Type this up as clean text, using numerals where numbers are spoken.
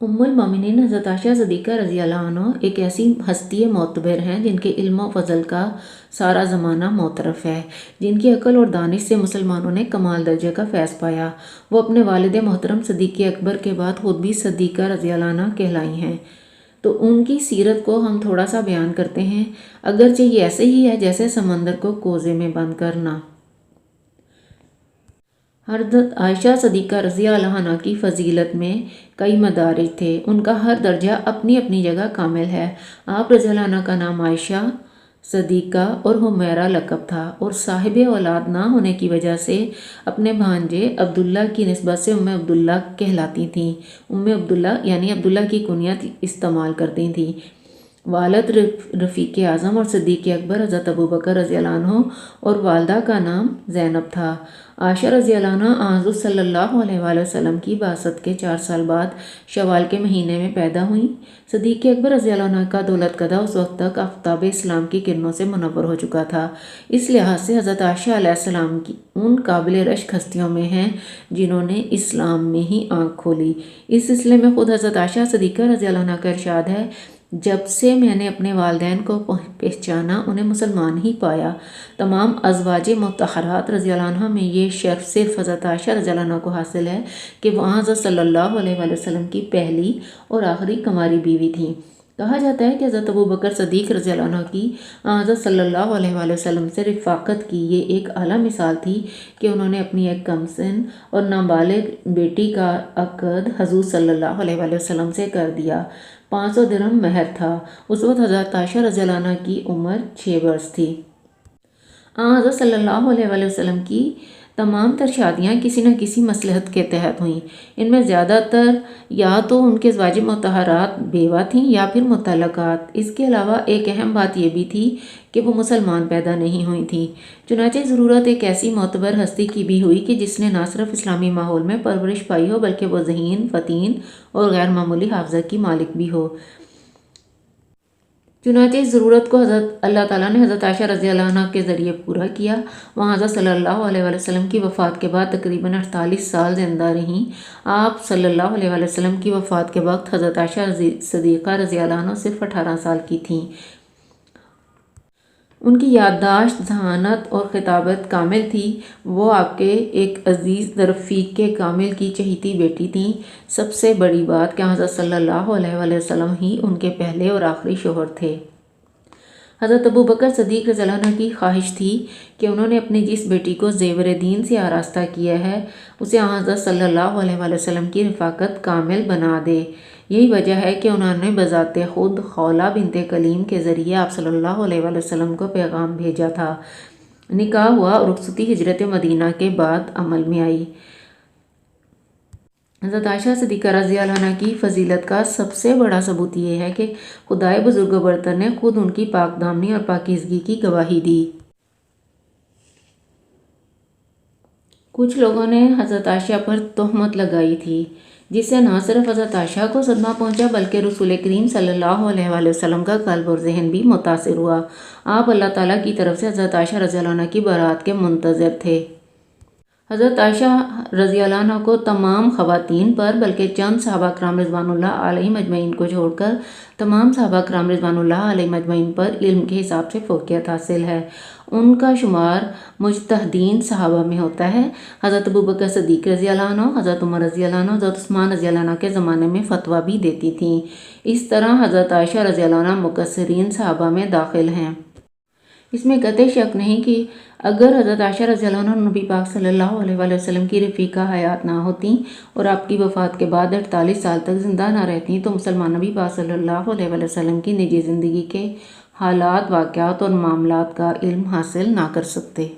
उम्मुल मोमिनीन हज़रत आयशा सिद्दीक़ा रज़ी अल्लाह अन्हा एक ऐसी हस्ती मोतबर हैं जिनके इल्म और फ़ज़ल का सारा ज़माना मोतरफ़ है, जिनकी अक्ल और दानिश से मुसलमानों ने कमाल दर्जे का फैज़ पाया। वो अपने वालिद मोहतरम सिद्दीक़ अकबर के बाद खुद भी सिद्दीक़ा रज़ी अल्लाह अन्हा कहलाई हैं। तो उनकी सीरत को हम थोड़ा सा बयान करते हैं, अगरचे ये ऐसे ही है जैसे समंदर को कोज़े में बंद करना। हज़रत आयशा सिद्दीक़ा रज़ी अल्लाह अन्हा की फ़जीलत में कई मदारिज थे, उनका हर दर्जा अपनी अपनी जगह कामिल है। आप रज़ी अल्लाह अन्हा का नाम आयशा, सिद्दीक़ा और हुमैरा लक़ब था और साहिब औलाद ना होने की वजह से अपने भांजे अब्दुल्ला की निस्बत से उम्मे अब्दुल्ला कहलाती थीं। उम्मे अब्दुल्ला यानी अब्दुल्ला की कुनियत इस्तेमाल करती थीं। वालिद रफ़ीक़ आज़म और सिद्दीक़ अकबर हज़रत अबू बकर रज़ी अल्लाह अन्हु और वालदा का नाम ज़ैनब था। आयशा रज़ी अल्लाह अन्हा हुज़ूर सल्लल्लाहु अलैहि वसल्लम की बासत के 4 साल बाद शवाल के महीने में पैदा हुई। सिद्दीक़ अकबर रज़ी अल्लाह अन्हु का दौलत कदा उस वक्त तक आफ्ताब इस्लाम की किरणों से मुनव्वर हो चुका था। इस लिहाज से हज़रत आयशा अलैहिस्सलाम की उन काबिल रश्क हस्तियों में हैं जिन्होंने इस्लाम में ही आँख खोली। इस सिलसिले में खुद हज़रत आयशा सिद्दीक़ा रज़ी अल्लाह अन्हा का इरशाद है, जब से मैंने अपने वालिदैन को पहचाना उन्हें मुसलमान ही पाया। तमाम अज़वाज मुतहरात रज़ी अल्लाह अन्हा में ये शर्फ सिर्फ हज़रत आयशा रज़ी अल्लाह अन्हा को हासिल है कि वहाँ हज़रत सल्लल्लाहु अलैहि वसल्लम की पहली और आखिरी कुंवारी बीवी थी। कहा जाता है कि हज़रत अबू बकर सिद्दीक़ रज़ी अल्लाह अन्हु की हज़रत सल्लल्लाहु अलैहि वसल्लम से रिफ़ाक़त की ये एक आला मिसाल थी कि उन्होंने अपनी एक कमसिन और नाबालिग बेटी का अक़द हज़ूर सल्लल्लाहु अलैहि वसल्लम से कर दिया। 500 दिरहम महर था। उस वक्त हज़रत आयशा रज़ी अल्लाह अन्हा की उम्र 6 वर्ष थी। हज़रत सल्लल्लाहु अलैहि वसल्लम की तमाम तर शादियाँ किसी न किसी मसलहत के तहत हुईं। इनमें ज़्यादातर या तो उनके अज़वाज मुतहरात बेवा थीं या फिर मुतल्लक़ात। इसके अलावा एक अहम बात यह भी थी कि वो मुसलमान पैदा नहीं हुई थी। चुनांचे ज़रूरत एक ऐसी मोतबर हस्ती की भी हुई कि जिसने ना सिर्फ इस्लामी माहौल में परवरिश पाई हो बल्कि वो ज़हीन, फ़तीन और गैर मामूली हाफ़ज़ा की मालिक भी हो। चुनांचे इस ज़रूरत को अल्लाह ताला ने हज़रत आयशा रज़ी अल्लाह अन्हा के ज़रिए पूरा किया। वहाँ हज़रत सल्लल्लाहु अलैहि वसल्लम की वफ़ात के बाद तकरीबन 48 साल ज़िंदा रहीं। आप सल्लल्लाहु अलैहि वसल्लम की वफ़ात के वक्त हज़रत आयशा सिद्दीक़ा रज़ी अल्लाह अन्हा सिर्फ 18 साल की थीं। उनकी याददाश्त, ज़हानत और खिताबत कामिल थी। वो आपके एक अज़ीज़ रफ़ीक़ के कामिल की चहेती बेटी थीं। सबसे बड़ी बात कि हज़रत सल्लल्लाहु अलैहि वसल्लम ही उनके पहले और आखिरी शौहर थे। हज़रत अबू बकर सिद्दीक़ रज़ी अल्लाह अन्हु की ख्वाहिश थी कि उन्होंने अपनी जिस बेटी को ज़ेवर दीन से आरास्ता किया है उसे हज़रत सल्लल्लाहु अलैहि वसल्लम की रिफ़ाक़त कामिल बना दे। यही वजह है कि उन्होंने बज़ाते खुद खौला बिनते कलीम के ज़रिए आप सल्लल्लाहु अलैहि वसल्लम को पैगाम भेजा था। निकाह हुआ और रुख़सती हिजरत मदीना के बाद अमल में आई। हज़रत आयशा सिद्दीक़ा रज़ी अल्लाह अन्हा की फ़जीलत का सबसे बड़ा सबूत ये है कि खुदाए बुज़ुर्ग बरतर ने खुद उनकी पाकदामनी और पाकीज़गी की गवाही दी। कुछ लोगों ने हज़रत आयशा पर तोहमत लगाई थी जिससे न सिर्फ हज़रत आयशा को सदमा पहुंचा बल्कि रसूल करीम सल्लल्लाहु अलैहि वसल्लम का क़ल्ब और ज़हन भी मुतासिर हुआ। आप अल्लाह ताला की तरफ से हज़रत आयशा रज़ी अल्लाह अन्हा की बारात के मुंतज़िर थे। हज़रत आयशा रज़ी अल्लाह अन्हा को तमाम ख़वातीन पर बल्कि चंद सहाबा किराम रिज़वानुल्लाह अलैहिम अजमईन को छोड़कर तमाम सहाबा किराम रिज़वानुल्लाह अलैहिम अजमईन पर इल्म के हिसाब से फ़ौक़ियत हासिल है। उनका शुमार मुज्तहिदीन सहाबा में होता है। हज़रत अबू बकर सिद्दीक़ रज़ी अल्लाह अन्हु, हज़रत उमर रज़ी अल्लाह अन्हु, हज़रत उस्मान रज़ी अल्लाह अन्हु के ज़माने में फ़तवा भी देती थीं। इस तरह हज़रत आयशा रज़ी अल्लाह अन्हा मुक़स्सिरीन सहाबा में दाखिल हैं। इसमें कतई शक नहीं कि अगर हज़रत आयशा रज़ी अल्लाह अन्हा नबी पाक सल्लल्लाहु अलैहि वसल्लम की रफ़ीक़ा हयात ना होती और आपकी वफ़ात के बाद 48 साल तक ज़िंदा ना रहती तो मुसलमान नबी पाक सल्लल्लाहु अलैहि वसल्लम की निजी ज़िंदगी के हालात, वाक़यात और मामलात का इल्म हासिल ना कर सकते।